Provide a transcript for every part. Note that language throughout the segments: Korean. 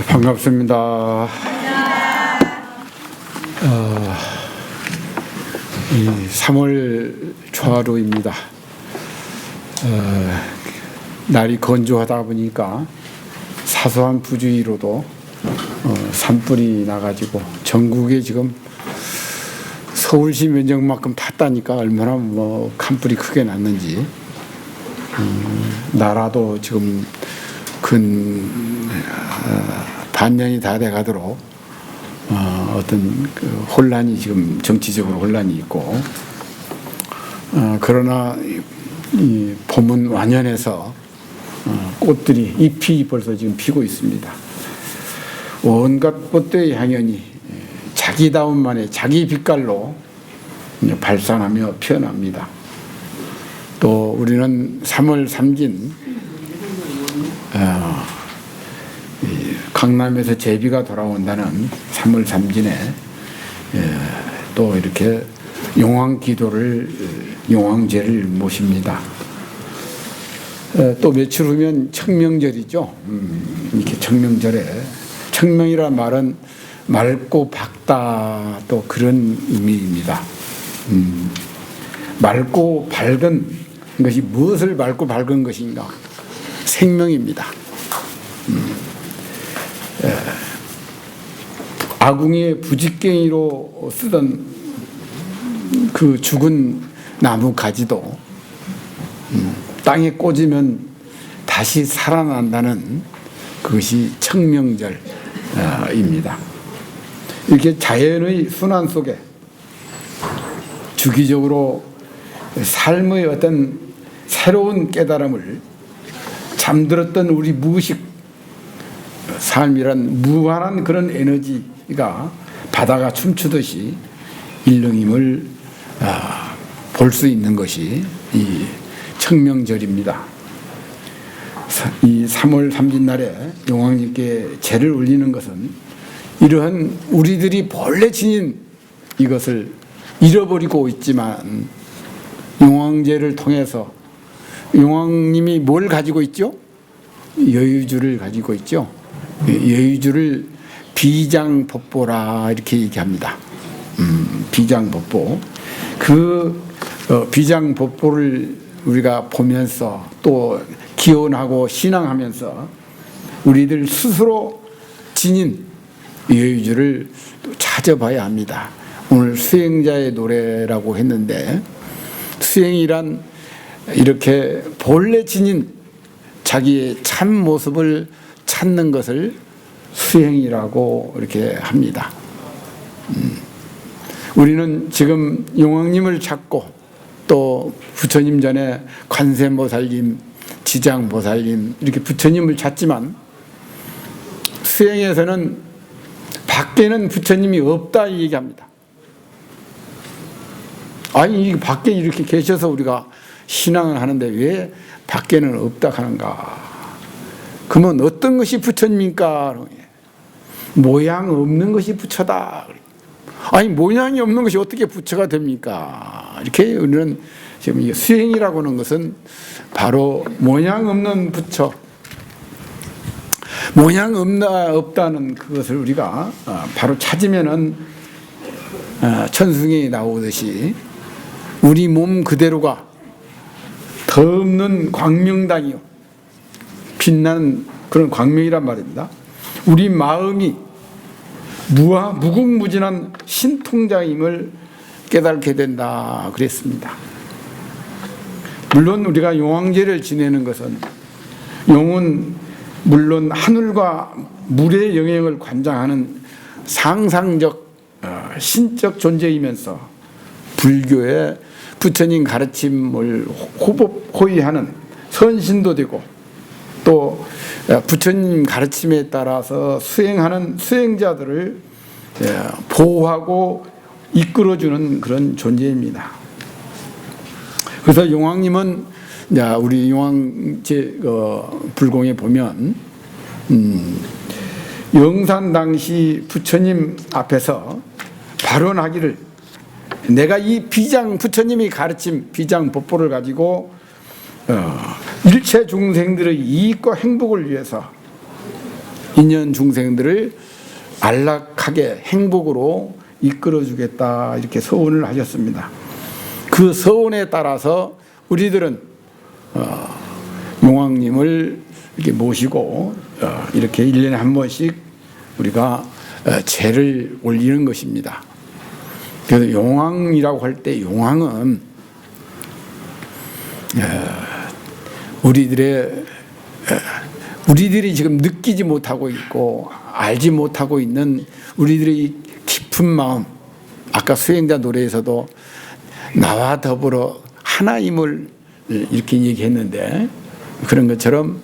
반갑습니다. 이 3월 초하루입니다. 날이 건조하다 보니까 사소한 부주의로도 산불이 나가지고 전국에 지금 서울시 면적만큼 탔다니까 얼마나 산불이 크게 났는지. 나라도 지금 근 반년이 다 돼가도록 어떤 그 혼란이 지금 정치적으로 혼란이 있고, 그러나 이 봄은 완연해서 꽃들이 잎이 벌써 지금 피고 있습니다. 온갖 꽃들의 향연이 자기다움만의 자기 빛깔로 발산하며 피어납니다. 또 우리는 3월 삼진 강남에서 제비가 돌아온다는 3월 삼진에 또 이렇게 용왕기도를 용왕제를 모십니다. 또 며칠 후면 청명절이죠. 이렇게 청명절에, 청명이란 말은 맑고 밝다, 또 그런 의미입니다. 맑고 밝은 것이 무엇을 맑고 밝은 것인가? 생명입니다. 아궁이의 부직갱이로 쓰던 그 죽은 나무 가지도 땅에 꽂으면 다시 살아난다는 그것이 청명절입니다. 이렇게 자연의 순환 속에 주기적으로 삶의 어떤 새로운 깨달음을, 잠들었던 우리 무의식 삶이란 무한한 그런 에너지가 바다가 춤추듯이 일렁임을 볼 수 있는 것이 이 청명절입니다. 이 3월 삼진날에 용왕님께 제를 올리는 것은 이러한 우리들이 본래 지닌 이것을 잃어버리고 있지만, 용왕제를 통해서 용왕님이 뭘 가지고 있죠? 여유주를 가지고 있죠. 여유주를 비장법보라 이렇게 얘기합니다. 비장법보. 그 비장법보를 우리가 보면서 또 기원하고 신앙하면서 우리들 스스로 지닌 여유주를 또 찾아봐야 합니다. 오늘 수행자의 노래라고 했는데, 수행이란 이렇게 본래 지닌 자기의 참 모습을 찾는 것을 수행이라고 이렇게 합니다. 우리는 지금 용왕님을 찾고 또 부처님 전에 관세음보살님, 지장보살님 이렇게 부처님을 찾지만, 수행에서는 밖에는 부처님이 없다 얘기합니다. 아니, 밖에 이렇게 계셔서 우리가 신앙을 하는데 왜 밖에는 없다 하는가? 그러면 어떤 것이 부처입니까? 모양 없는 것이 부처다. 아니, 모양이 없는 것이 어떻게 부처가 됩니까? 이렇게 우리는 지금 수행이라고 하는 것은 바로 모양 없는 부처, 모양 없다는 그것을 우리가 바로 찾으면은 천승이 나오듯이 우리 몸 그대로가 더 없는 광명당이요, 빛나는 그런 광명이란 말입니다. 우리 마음이 무궁무진한 신통장임을 깨닫게 된다 그랬습니다. 물론 우리가 용왕제를 지내는 것은, 용은 물론 하늘과 물의 영역을 관장하는 상상적 신적 존재이면서 불교의 부처님 가르침을 호의하는 선신도 되고, 또 부처님 가르침에 따라서 수행하는 수행자들을 보호하고 이끌어주는 그런 존재입니다. 그래서 용왕님은 우리 용왕제 불공에 보면 영산 당시 부처님 앞에서 발언하기를, 내가 이 부처님이 가르침 비장법보를 가지고 일체 중생들의 이익과 행복을 위해서 인연 중생들을 안락하게 행복으로 이끌어주겠다 이렇게 서원을 하셨습니다. 그 서원에 따라서 우리들은 용왕님을 이렇게 모시고 이렇게 1년에 한 번씩 우리가 제를 올리는 것입니다. 그래서 용왕이라고 할 때 용왕은 우리들이 지금 느끼지 못하고 있고 알지 못하고 있는 우리들의 깊은 마음, 아까 수행자 노래에서도 나와 더불어 하나임을 이렇게 얘기했는데, 그런 것처럼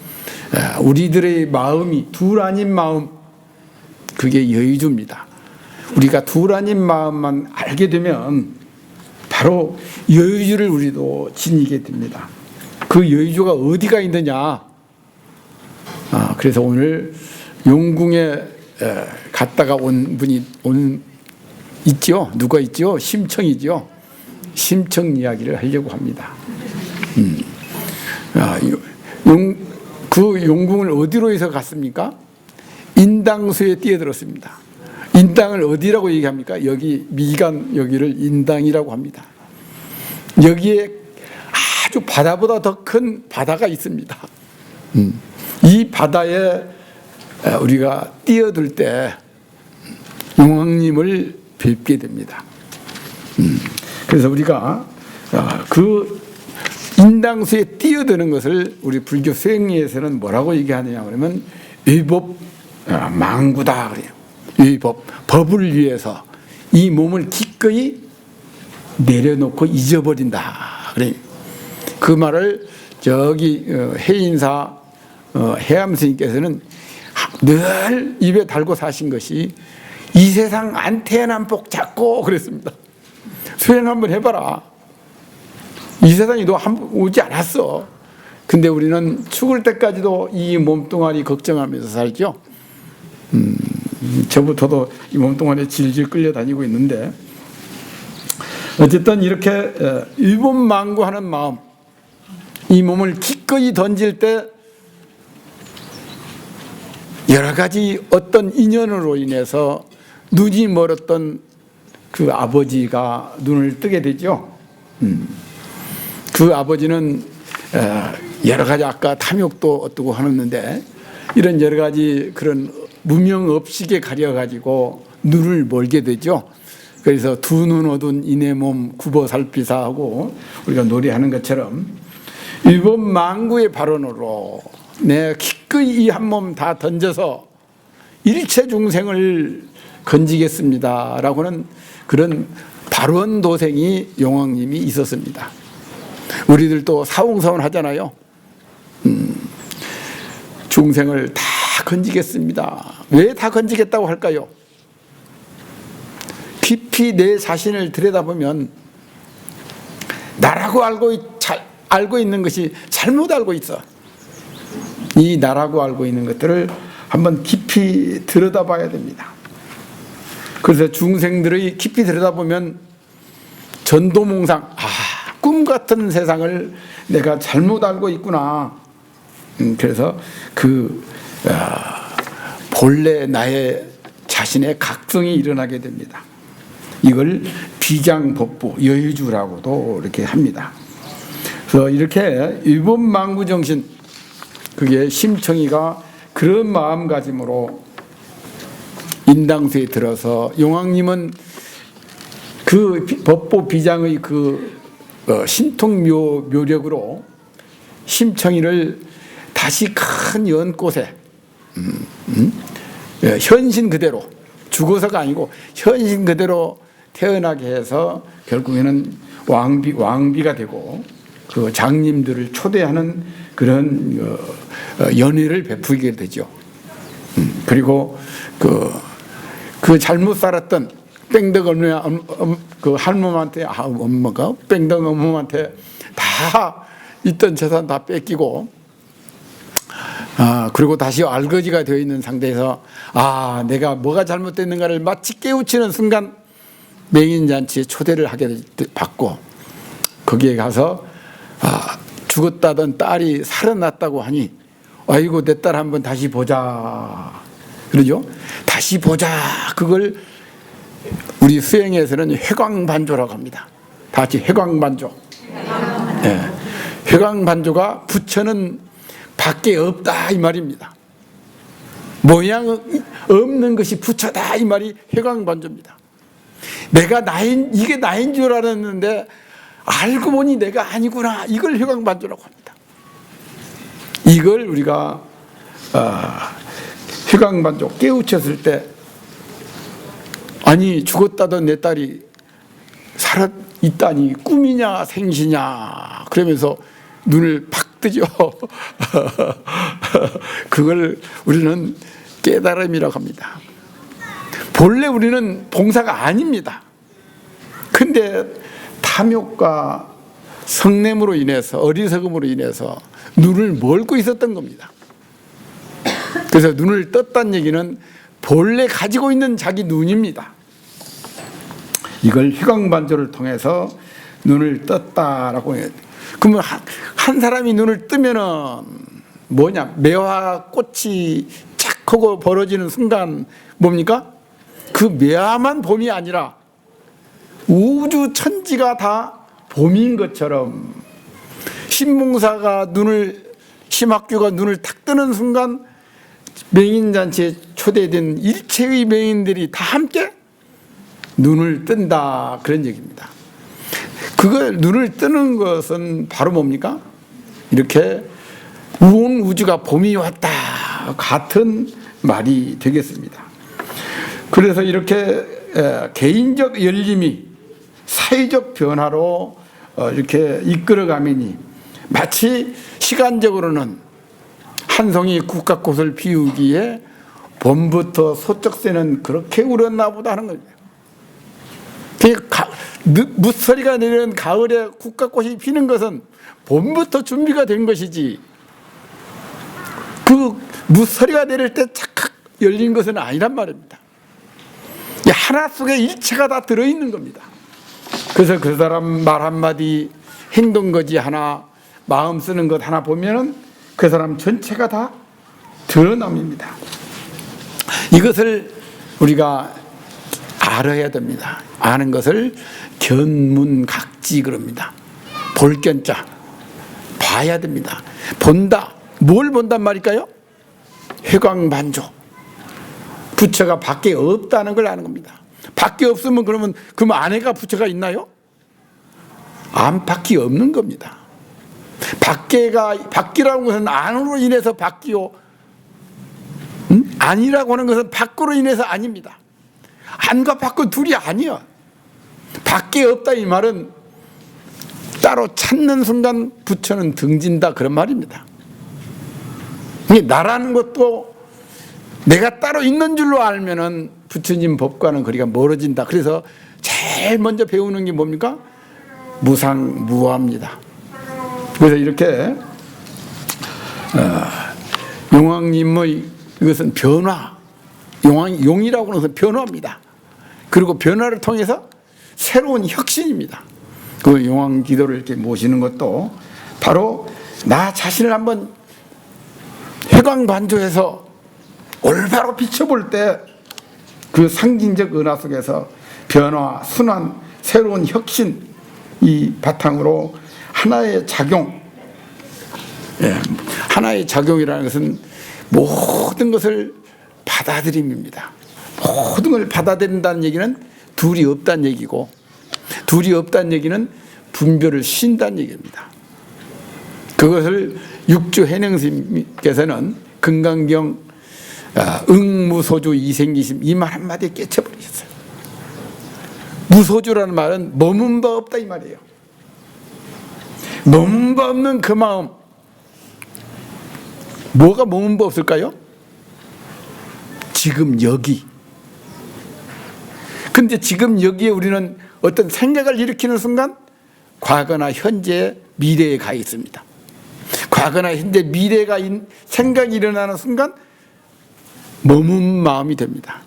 우리들의 마음이 둘 아닌 마음, 그게 여의주입니다. 우리가 둘 아닌 마음만 알게 되면 바로 여의주를 우리도 지니게 됩니다. 그 여의주가 어디가 있느냐? 그래서 오늘 용궁에 갔다가 온 분이 있죠. 누가 있죠? 심청이죠. 심청 이야기를 하려고 합니다. 그 용궁을 어디로 해서 갔습니까? 인당수에 뛰어들었습니다. 인당을 어디라고 얘기합니까? 여기 미간 여기를 인당이라고 합니다. 여기에 아주 바다보다 더 큰 바다가 있습니다. 이 바다에 우리가 뛰어들 때 용왕님을 뵙게 됩니다. 그래서 우리가 그 인당수에 뛰어드는 것을 우리 불교 수행리에서는 뭐라고 얘기하느냐 그러면 위법 망구다 그래요. 위법, 법을 위해서 이 몸을 기꺼이 내려놓고 잊어버린다 그래요. 그 말을 저기 해인사 해암 스님께서는 늘 입에 달고 사신 것이 이 세상 안 태어난 복 잡고 그랬습니다. 수행 한번 해봐라. 이 세상에 너 한 번 오지 않았어. 근데 우리는 죽을 때까지도 이 몸뚱아리 걱정하면서 살죠. 저부터도 이 몸뚱아리에 질질 끌려다니고 있는데, 어쨌든 이렇게 일본망구하는 마음, 이 몸을 기꺼이 던질 때 여러 가지 어떤 인연으로 인해서 눈이 멀었던 그 아버지가 눈을 뜨게 되죠. 그 아버지는 여러 가지 아까 탐욕도 어떠고 하는데 이런 여러 가지 그런 무명업식에 가려가지고 눈을 멀게 되죠. 그래서 두 눈 얻은 이내 몸 굽어 살피사 하고 우리가 노래하는 것처럼 일본 망구의 발언으로 내 기꺼이 이 한 몸 다 던져서 일체 중생을 건지겠습니다 라고는 그런 발언 도생이 용왕님이 있었습니다. 우리들도 사홍사원 하잖아요. 중생을 다 건지겠습니다. 왜 다 건지겠다고 할까요? 깊이 내 자신을 들여다보면 나라고 알고 있는 것이 잘못 알고 있어. 이 나라고 알고 있는 것들을 한번 깊이 들여다봐야 됩니다. 그래서 중생들의 깊이 들여다보면 전도몽상, 꿈 같은 세상을 내가 잘못 알고 있구나. 그래서 그 본래 나의 자신의 각성이 일어나게 됩니다. 이걸 비장법부 여의주라고도 이렇게 합니다. 그래서 이렇게 일본망구정신, 그게 심청이가 그런 마음가짐으로 인당수에 들어서 용왕님은 그 법보 비장의 그 신통묘력으로 심청이를 다시 큰 연꽃에 현신 그대로, 죽어서가 아니고 현신 그대로 태어나게 해서 결국에는 왕비가 되고 그 장님들을 초대하는 그런 연회를 베풀게 되죠. 그리고 그 잘못 살았던 뺑덕 그 할멈한테, 엄마가 뺑덕 어머한테 다 있던 재산 다 뺏기고, 그리고 다시 알거지가 되어 있는 상태에서 내가 뭐가 잘못됐는가를 마치 깨우치는 순간 맹인잔치에 초대를 하게 받고, 거기에 가서 죽었다던 딸이 살아났다고 하니 아이고 내 딸 한번 다시 보자. 그러죠? 다시 보자. 그걸 우리 수행에서는 회광반조라고 합니다. 다 같이 회광반조. 네. 회광반조가 부처는 밖에 없다 이 말입니다. 모양 없는 것이 부처다 이 말이 회광반조입니다. 내가 이게 나인 줄 알았는데 알고 보니 내가 아니구나. 이걸 회광반조라고 합니다. 이걸 우리가 회광반조 깨우쳤을 때, 아니 죽었다던 내 딸이 살아있다니 꿈이냐 생시냐 그러면서 눈을 팍 뜨죠. 그걸 우리는 깨달음이라고 합니다. 본래 우리는 봉사가 아닙니다. 근데 탐욕과 성냄으로 인해서, 어리석음으로 인해서 눈을 멀고 있었던 겁니다. 그래서 눈을 떴다는 얘기는 본래 가지고 있는 자기 눈입니다. 이걸 희광반조를 통해서 눈을 떴다라고 해요. 그러면 한 사람이 눈을 뜨면은 뭐냐? 매화 꽃이 착 하고 벌어지는 순간 뭡니까? 그 매화만 봄이 아니라 우주 천지가 다 봄인 것처럼, 신봉사가 심학규가 눈을 탁 뜨는 순간 맹인잔치에 초대된 일체의 맹인들이 다 함께 눈을 뜬다, 그런 얘기입니다. 그걸 눈을 뜨는 것은 바로 뭡니까? 이렇게 온 우주가 봄이 왔다 같은 말이 되겠습니다. 그래서 이렇게 개인적 열림이 사회적 변화로 이렇게 이끌어가매니, 마치 시간적으로는 한 송이 국화꽃을 피우기에 봄부터 소쩍새는 그렇게 울었나 보다 하는 거예요. 무서리가 내리는 가을에 국화꽃이 피는 것은 봄부터 준비가 된 것이지, 그 무서리가 내릴 때 착각 열린 것은 아니란 말입니다. 하나 속에 일체가 다 들어있는 겁니다. 그래서 그 사람 말 한마디, 행동거지 하나, 마음 쓰는 것 하나 보면은 그 사람 전체가 다 드러납니다. 이것을 우리가 알아야 됩니다. 아는 것을 견문각지 그럽니다. 볼견자, 봐야 됩니다. 본다. 뭘 본단 말일까요? 회광반조. 부처가 밖에 없다는 걸 아는 겁니다. 밖에 없으면 그러면 안에가 부처가 있나요? 안팎이 없는 겁니다. 밖이라는 것은 안으로 인해서 밖이요, 아니라고 하는 것은 밖으로 인해서 아닙니다. 안과 밖은 둘이 아니야. 밖에 없다 이 말은 따로 찾는 순간 부처는 등진다, 그런 말입니다. 나라는 것도 내가 따로 있는 줄로 알면은 부처님 법과는 거리가 멀어진다. 그래서 제일 먼저 배우는 게 뭡니까? 무상무화입니다. 그래서 이렇게 용왕님의 이것은 변화, 용이라고 하는 것은 변화입니다. 그리고 변화를 통해서 새로운 혁신입니다. 그 용왕 기도를 이렇게 모시는 것도 바로 나 자신을 한번 회광반조해서 올바로 비춰볼 때 그 상징적 은하 속에서 변화, 순환, 새로운 혁신, 이 바탕으로 하나의 작용, 하나의 작용이라는 것은 모든 것을 받아들임입니다. 모든 걸 받아들인다는 얘기는 둘이 없다는 얘기고, 둘이 없다는 얘기는 분별을 쉰다는 얘기입니다. 그것을 육주 해능스님께서는 금강경 응무소주 이생기심 이 말 한마디에 깨쳐버리셨어요. 무소주라는 말은 머문 바 없다 이 말이에요. 머문 바 없는 그 마음, 뭐가 머문 바 없을까요? 지금 여기. 근데 지금 여기에 우리는 어떤 생각을 일으키는 순간 과거나 현재, 미래에 가 있습니다. 과거나 현재, 미래가 생각이 일어나는 순간 머문 마음이 됩니다.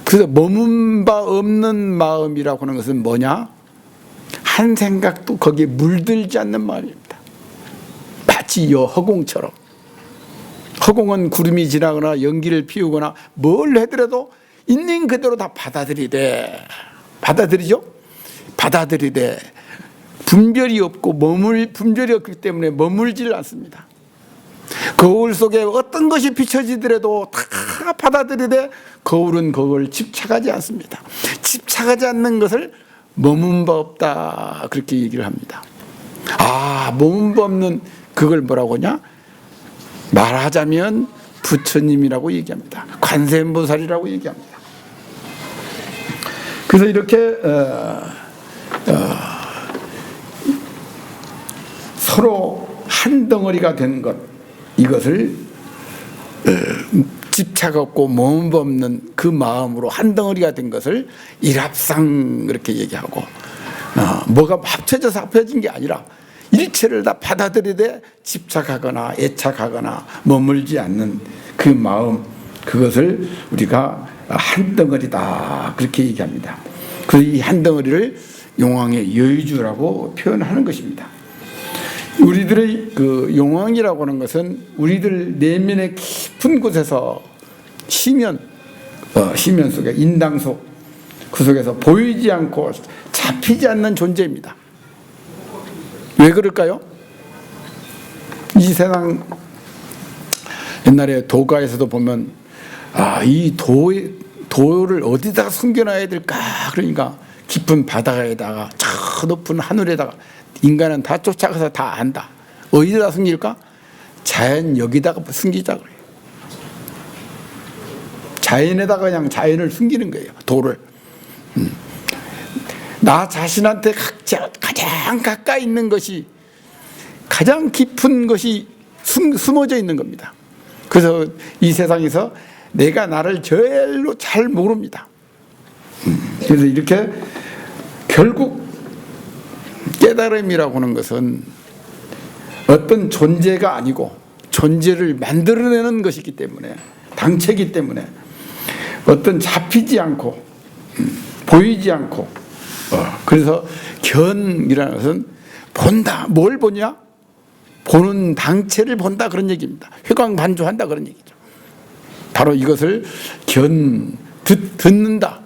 그래서 머문 바 없는 마음이라고 하는 것은 뭐냐? 한 생각도 거기에 물들지 않는 마음입니다. 마치 요 허공처럼. 허공은 구름이 지나거나 연기를 피우거나 뭘 하더라도 있는 그대로 다 받아들이되, 받아들이죠? 받아들이되 분별이 없고 분별이 없기 때문에 머물지를 않습니다. 거울 속에 어떤 것이 비춰지더라도 다 받아들이되 거울은 그걸 집착하지 않습니다. 집착하지 않는 것을 머문 바 없다, 그렇게 얘기를 합니다. 머문 바 없는 그걸 뭐라고 하냐? 말하자면 부처님이라고 얘기합니다. 관세음보살이라고 얘기합니다. 그래서 이렇게 서로 한 덩어리가 된 것, 이것을 집착 없고 머문 없는 그 마음으로 한 덩어리가 된 것을 일합상 그렇게 얘기하고, 뭐가 합쳐져서 합쳐진 게 아니라 일체를 다 받아들이되 집착하거나 애착하거나 머물지 않는 그 마음, 그것을 우리가 한 덩어리다, 그렇게 얘기합니다. 그 이 한 덩어리를 용왕의 여의주라고 표현하는 것입니다. 우리들의 그 용왕이라고 하는 것은 우리들 내면의 깊은 곳에서 시면 속에 인당 속, 그 속에서 보이지 않고 잡히지 않는 존재입니다. 왜 그럴까요? 이 세상 옛날에 도가에서도 보면 이 도를 어디다가 숨겨놔야 될까? 그러니까 깊은 바다에다가 저 높은 하늘에다가 인간은 다 쫓아가서 다 안다. 어디다 숨길까? 자연 여기다가 숨기자 그래요. 자연에다가 그냥 자연을 숨기는 거예요. 도를. 나 자신한테 가장 가까이 있는 것이, 가장 깊은 것이 숨어져 있는 겁니다. 그래서 이 세상에서 내가 나를 제일로 잘 모릅니다. 그래서 이렇게 결국 깨달음이라고 하는 것은 어떤 존재가 아니고 존재를 만들어내는 것이기 때문에, 당체이기 때문에 어떤 잡히지 않고 보이지 않고, 그래서 견이라는 것은 본다. 뭘 보냐? 보는 당체를 본다, 그런 얘기입니다. 회광반조한다, 그런 얘기죠. 바로 이것을 듣는다.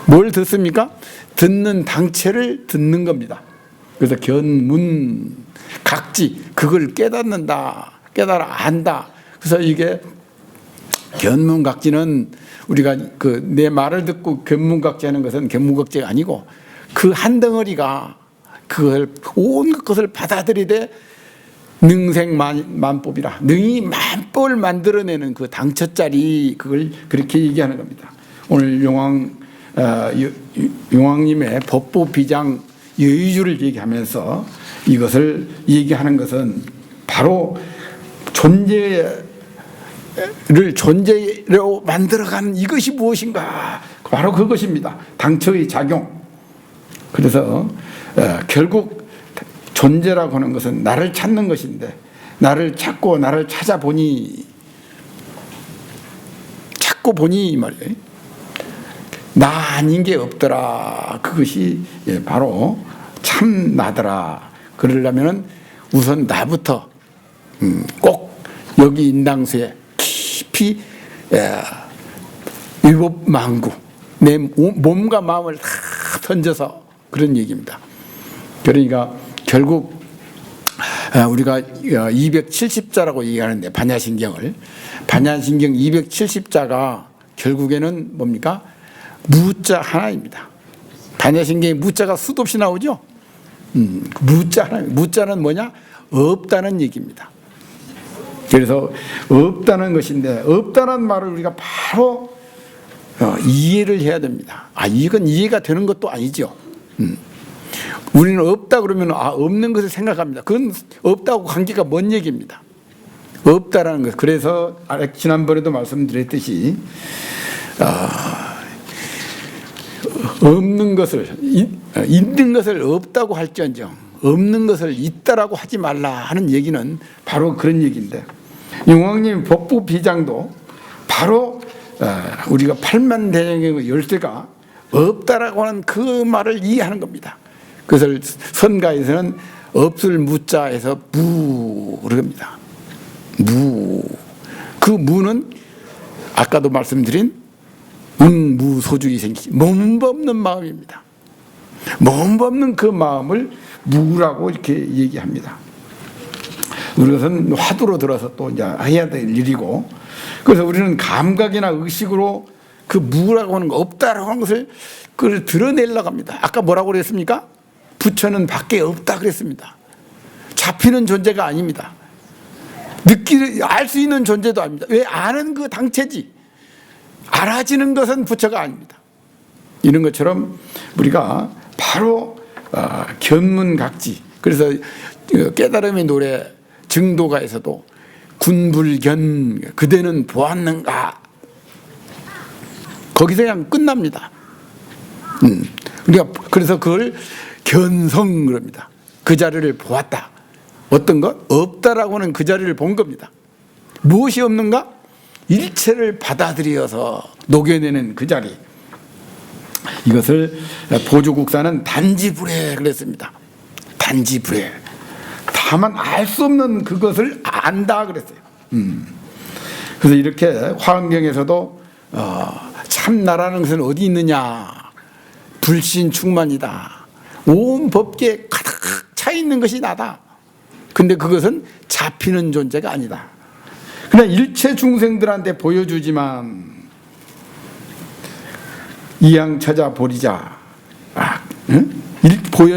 뭘 듣습니까? 듣는 당체를 듣는 겁니다. 그래서 견문 각지, 그걸 깨닫는다, 깨달아 안다. 그래서 이게 견문각지는 우리가 내 말을 듣고 견문각지하는 것은 견문각지가 아니고 그 한 덩어리가 그걸 온 것을 받아들이되 능생만법이라, 능이 만법을 만들어내는 그 당처짜리, 그걸 그렇게 얘기하는 겁니다. 오늘 용왕님의 법보비장 여의주를 얘기하면서 이것을 얘기하는 것은 바로 존재를 존재로 만들어가는 이것이 무엇인가, 바로 그것입니다. 당처의 작용. 그래서 결국 존재라고 하는 것은 나를 찾는 것인데, 나를 찾고 나를 찾아보니 이 말이에요. 나 아닌 게 없더라. 그것이 바로 참 나더라. 그러려면 우선 나부터 꼭 여기 인당수에 깊이 일곱망구, 내 몸과 마음을 다 던져서, 그런 얘기입니다. 그러니까 결국 우리가 270자라고 얘기하는데, 반야신경을, 반야신경 270자가 결국에는 뭡니까? 무자 하나입니다. 반야신경에 무자가 수도 없이 나오죠. 무자 하나. 무자는 뭐냐? 없다는 얘기입니다. 그래서 없다는 것인데, 없다는 말을 우리가 바로 이해를 해야 됩니다. 이건 이해가 되는 것도 아니죠. 우리는 없다 그러면 없는 것을 생각합니다. 그건 없다고 관계가 먼 얘기입니다. 없다라는 것. 그래서 지난번에도 말씀드렸듯이 없는 것을, 있는 것을 없다고 할지언정 없는 것을 있다라고 하지 말라 하는 얘기는 바로 그런 얘기인데, 용왕님 법보비장도 바로 우리가 팔만대장경의 열쇠가 없다라고 하는 그 말을 이해하는 겁니다. 그것을 선가에서는 없을 무자에서 무 그럽니다. 무. 그 무는 아까도 말씀드린 운무소죽이 생기지. 몸법는 마음입니다. 몸법는 그 마음을 무라고 이렇게 얘기합니다. 우리는 화두로 들어서 또 이제 해야 될 일이고, 그래서 우리는 감각이나 의식으로 그 무라고 하는 거, 없다라고 하는 것을 그걸 드러내려고 합니다. 아까 뭐라고 그랬습니까? 부처는 밖에 없다 그랬습니다. 잡히는 존재가 아닙니다. 알 수 있는 존재도 아닙니다. 왜? 아는 그 당체지. 알아지는 것은 부처가 아닙니다. 이런 것처럼 우리가 바로 견문각지. 그래서 깨달음의 노래 증도가에서도 군불견 그대는 보았는가, 거기서 그냥 끝납니다. 우리가 그래서 그걸 견성 그럽니다. 그 자리를 보았다. 어떤 것? 없다라고 하는 그 자리를 본 겁니다. 무엇이 없는가? 일체를 받아들여서 녹여내는 그 자리. 이것을 보조국사는 단지불해 그랬습니다. 단지불해. 다만 알 수 없는 그것을 안다 그랬어요. 그래서 이렇게 화엄경에서도 참나라는 것은 어디 있느냐? 불신충만이다. 온 법계에 가득 차 있는 것이 나다. 근데 그것은 잡히는 존재가 아니다. 그냥 일체 중생들한테 보여주지만 이양 찾아 보리자.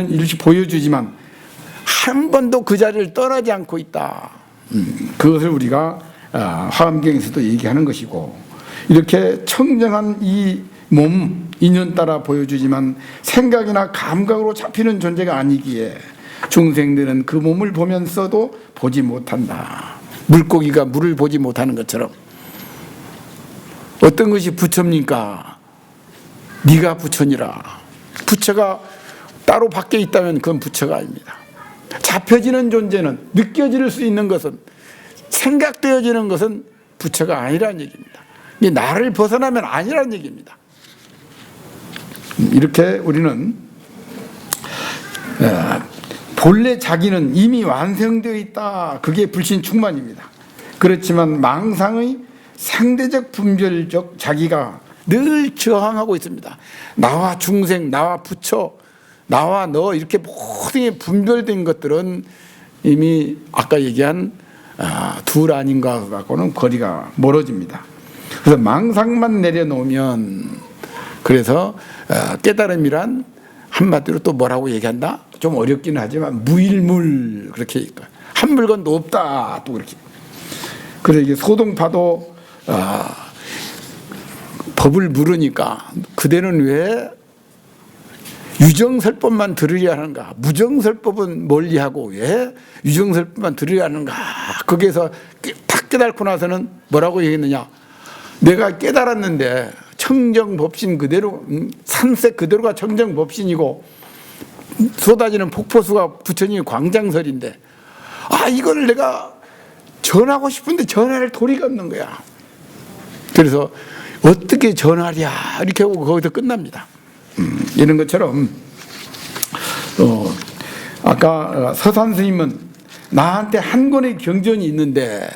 일시 보여주지만 한 번도 그 자리를 떠나지 않고 있다. 그것을 우리가 화엄경에서도 얘기하는 것이고, 이렇게 청정한 이 몸 인연 따라 보여주지만 생각이나 감각으로 잡히는 존재가 아니기에 중생들은 그 몸을 보면서도 보지 못한다. 물고기가 물을 보지 못하는 것처럼. 어떤 것이 부처입니까? 네가 부처니라. 부처가 따로 밖에 있다면 그건 부처가 아닙니다. 잡혀지는 존재는, 느껴질 수 있는 것은, 생각되어지는 것은 부처가 아니라는 얘기입니다. 나를 벗어나면 아니라는 얘기입니다. 이렇게 우리는 본래 자기는 이미 완성되어 있다. 그게 불신충만입니다. 그렇지만 망상의 상대적 분별적 자기가 늘 저항하고 있습니다. 나와 중생, 나와 부처, 나와 너, 이렇게 모든 게 분별된 것들은 이미 아까 얘기한 둘 아닌가 갖고는 거리가 멀어집니다. 그래서 망상만 내려놓으면, 그래서 깨달음이란 한마디로 또 뭐라고 얘기한다? 좀 어렵긴 하지만 무일물, 그렇게 한 물건도 없다, 또 그렇게. 그래서 이게 소동파도 법을 물으니까 그대는 왜 유정설법만 들으려 하는가? 무정설법은 멀리하고 왜 유정설법만 들으려 하는가? 거기에서 딱 깨달고 나서는 뭐라고 얘기했느냐? 내가 깨달았는데 청정법신 그대로, 산색 그대로가 청정법신이고 쏟아지는 폭포수가 부처님의 광장설인데, 이거를 내가 전하고 싶은데 전할 도리가 없는 거야. 그래서 어떻게 전하랴 이렇게 하고 거기서 끝납니다. 이런 것처럼 아까 서산 스님은 나한테 한 권의 경전이 있는데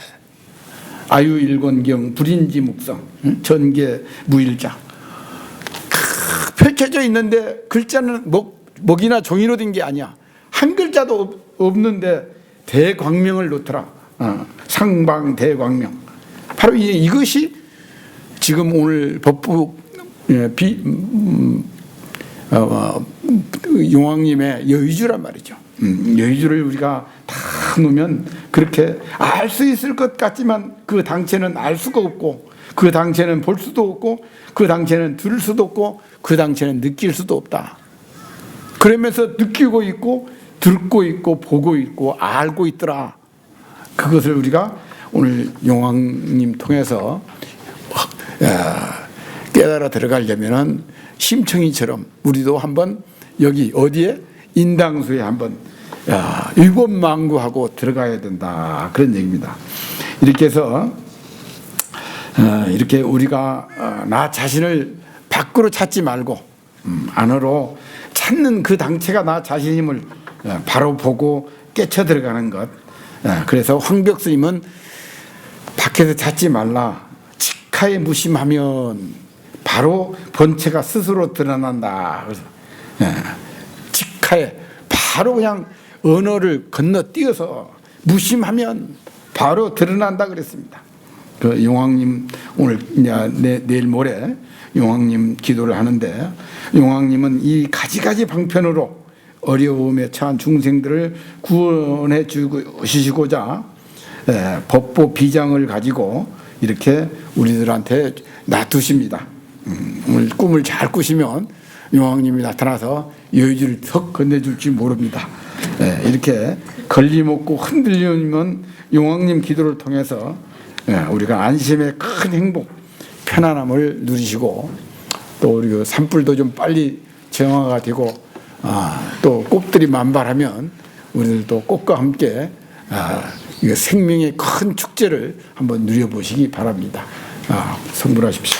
아유일권경 불인지묵성 전계 무일자 펼쳐져 있는데 글자는 먹이나 종이로 된 게 아니야. 한 글자도 없는데 대광명을 놓더라. 상방 대광명. 바로 이것이 지금 오늘 법부 용왕님의 여의주란 말이죠. 여의주를 우리가 다 놓으면 그렇게 알 수 있을 것 같지만 그 당체는 알 수가 없고, 그 당체는 볼 수도 없고, 그 당체는 들을 수도 없고, 그 당체는 느낄 수도 없다. 그러면서 느끼고 있고 듣고 있고 보고 있고 알고 있더라. 그것을 우리가 오늘 용왕님 통해서 깨달아 들어가려면은 심청이처럼 우리도 한번 여기 어디에 인당수에 한번 일본망구하고 들어가야 된다, 그런 얘기입니다. 이렇게 해서 이렇게 우리가 나 자신을 밖으로 찾지 말고 안으로 찾는 그 당체가 나 자신임을 바로 보고 깨쳐 들어가는 것. 그래서 황벽스님은 밖에서 찾지 말라. 직하에 무심하면 바로 본체가 스스로 드러난다. 그래서 직하에 바로 그냥 언어를 건너뛰어서 무심하면 바로 드러난다 그랬습니다. 그 용왕님 오늘 내일 모레 용왕님 기도를 하는데, 용왕님은 이 가지가지 방편으로 어려움에 처한 중생들을 구원해 주시고자 법보 비장을 가지고 이렇게 우리들한테 놔두십니다. 오늘 꿈을 잘 꾸시면 용왕님이 나타나서 여의주를 턱 건네줄지 모릅니다. 이렇게 걸림없고 흔들리면 용왕님 기도를 통해서 우리가 안심의 큰 행복, 편안함을 누리시고, 또 우리 그 산불도 좀 빨리 정화가 되고, 또 꽃들이 만발하면 우리들도 꽃과 함께 생명의 큰 축제를 한번 누려보시기 바랍니다. 성불하십시오.